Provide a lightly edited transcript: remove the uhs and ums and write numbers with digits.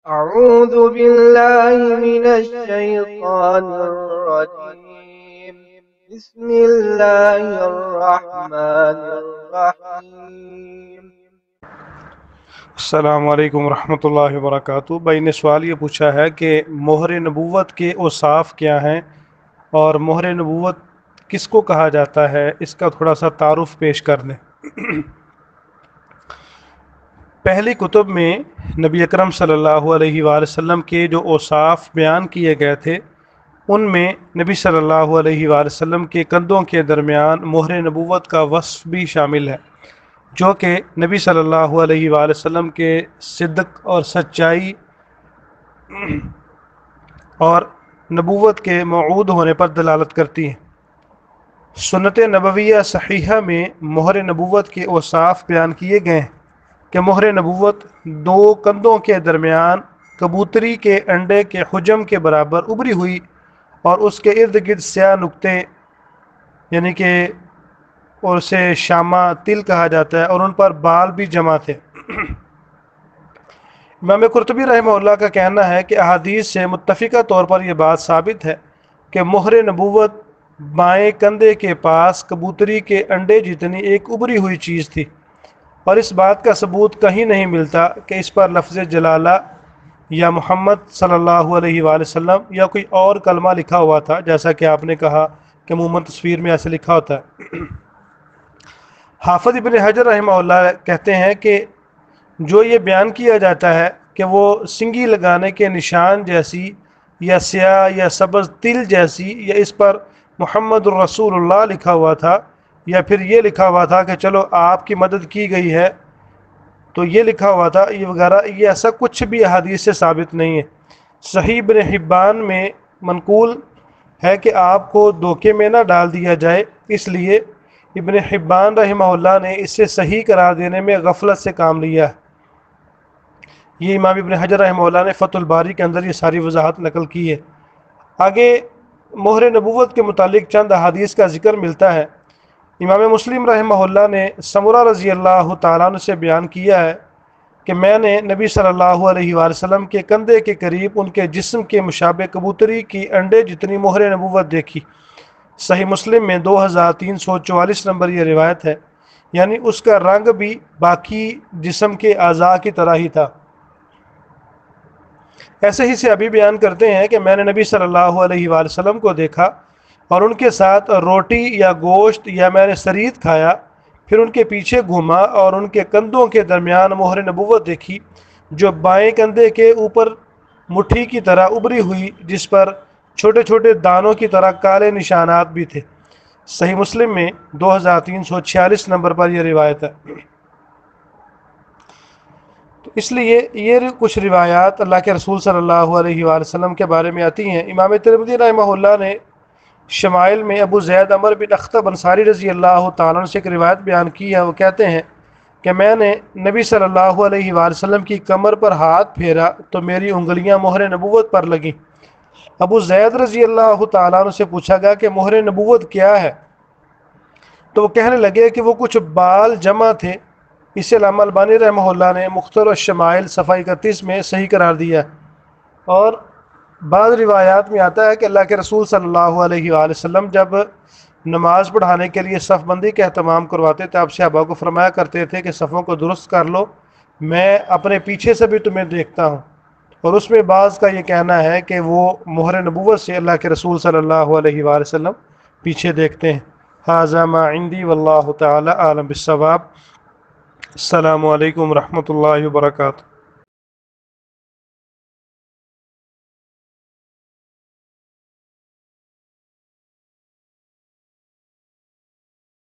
أعوذ بالله من الشيطان الرجيم. بسم الله الرحمن الرحيم. السلام علیکم ورحمۃ اللہ وبرکاتہ۔ بھائی نے سوال یہ پوچھا ہے کہ مہر نبوت کے اوصاف کیا ہیں اور مہر نبوت کس کو کہا جاتا ہے، اس کا تھوڑا سا تعارف پیش کر دیں۔ پہلی کتب میں نبی اکرم صلی اللہ علیہ وآلہ وسلم کے جو اوصاف بیان کیے گئے تھے، ان میں نبی صلی اللہ علیہ وآلہ وسلم کے کندھوں کے درمیان مہر نبوت کا وصف بھی شامل ہے، جو کہ نبی صلی اللہ علیہ وآلہ وسلم کے صدق اور سچائی اور نبوت کے موعود ہونے پر دلالت کرتی ہیں۔ سنت نبویہ صحیحہ میں مہر نبوت کے اوصاف بیان کیے گئے ہیں کہ مہر نبوت دو کندھوں کے درمیان کبوتری کے انڈے کے حجم کے برابر ابری ہوئی اور اس کے ارد گرد سیاہ نقطے، یعنی کہ اور اسے شامہ تل کہا جاتا ہے، اور ان پر بال بھی جمع تھے۔ امام قرطبی رحمہ اللہ کا کہنا ہے کہ احادیث سے متفقہ طور پر یہ بات ثابت ہے کہ مہر نبوت بائیں کندھے کے پاس کبوتری کے انڈے جتنی ایک ابری ہوئی چیز تھی، اور اس بات کا ثبوت کہیں نہیں ملتا کہ اس پر لفظ جلالہ یا محمد صلی اللہ علیہ وآلہ وسلم یا کوئی اور کلمہ لکھا ہوا تھا، جیسا کہ آپ نے کہا کہ عموماً تصویر میں ایسے لکھا ہوتا ہے۔ حافظ ابن حجر رحمہ اللہ کہتے ہیں کہ جو یہ بیان کیا جاتا ہے کہ وہ سنگی لگانے کے نشان جیسی یا سیاہ یا سبز تل جیسی، یا اس پر محمد الرسول اللہ لکھا ہوا تھا، یا پھر یہ لکھا ہوا تھا کہ چلو آپ کی مدد کی گئی ہے، تو یہ لکھا ہوا تھا یہ وغیرہ، یہ ایسا کچھ بھی احادیث سے ثابت نہیں ہے۔ صحیح ابن حبان میں منقول ہے کہ آپ کو دھوکے میں نہ ڈال دیا جائے، اس لیے ابن حبان رحمہ اللہ نے اسے صحیح قرار دینے میں غفلت سے کام لیا ہے۔ یہ امام ابن حجر رحمہ اللہ نے فتح الباری کے اندر یہ ساری وضاحت نقل کی ہے۔ آگے مہر نبوت کے متعلق چند احادیث کا ذکر ملتا ہے۔ امام مسلم رحمہ اللہ نے سمرہ رضی اللہ تعالیٰ عنہ سے بیان کیا ہے کہ میں نے نبی صلی اللہ علیہ وآلہ وسلم کے کندھے کے قریب ان کے جسم کے مشابہ کبوتری کی انڈے جتنی مہر نبوت دیکھی۔ صحیح مسلم میں 2344 نمبر یہ روایت ہے، یعنی اس کا رنگ بھی باقی جسم کے اعضاء کی طرح ہی تھا۔ ایسے ہی سے ابھی بیان کرتے ہیں کہ میں نے نبی صلی اللہ علیہ وآلہ وسلم کو دیکھا اور ان کے ساتھ روٹی یا گوشت یا میں نے سرید کھایا، پھر ان کے پیچھے گھوما اور ان کے کندھوں کے درمیان مہر نبوت دیکھی، جو بائیں کندھے کے اوپر مٹھی کی طرح ابری ہوئی، جس پر چھوٹے چھوٹے دانوں کی طرح کالے نشانات بھی تھے۔ صحیح مسلم میں 2346 نمبر پر یہ روایت ہے۔ تو اس لیے یہ کچھ روایات اللہ کے رسول صلی اللہ علیہ وآلہ وسلم کے بارے میں آتی ہیں۔ امام ترمذی رحمہ اللہ نے شمائل میں ابو زید عمر بن اخطب انصاری رضی اللہ تعالیٰ عنہ سے ایک روایت بیان کی ہے۔ وہ کہتے ہیں کہ میں نے نبی صلی اللہ علیہ وآلہ وسلم کی کمر پر ہاتھ پھیرا تو میری انگلیاں مہر نبوت پر لگیں۔ ابو زید رضی اللہ تعالیٰ عنہ سے پوچھا گیا کہ مہر نبوت کیا ہے، تو وہ کہنے لگے کہ وہ کچھ بال جمع تھے۔ اسے علامہ البانی رحمہ اللہ نے مختصر الشمائل صفحہ 31 میں صحیح قرار دیا، اور بعض روایات میں آتا ہے کہ اللہ کے رسول صلی اللہ علیہ وآلہ وسلم جب نماز پڑھانے کے لیے صف بندی کا اہتمام کرواتے تھے، آپ صحابہ کو فرمایا کرتے تھے کہ صفوں کو درست کر لو، میں اپنے پیچھے سے بھی تمہیں دیکھتا ہوں۔ اور اس میں بعض کا یہ کہنا ہے کہ وہ مہر نبوت سے اللہ کے رسول صلی اللہ علیہ وآلہ وسلم پیچھے دیکھتے ہیں۔ ھذا ما عندی واللہ تعالی اعلم بالصواب۔ السلام علیکم ورحمۃ اللہ وبرکاتہ۔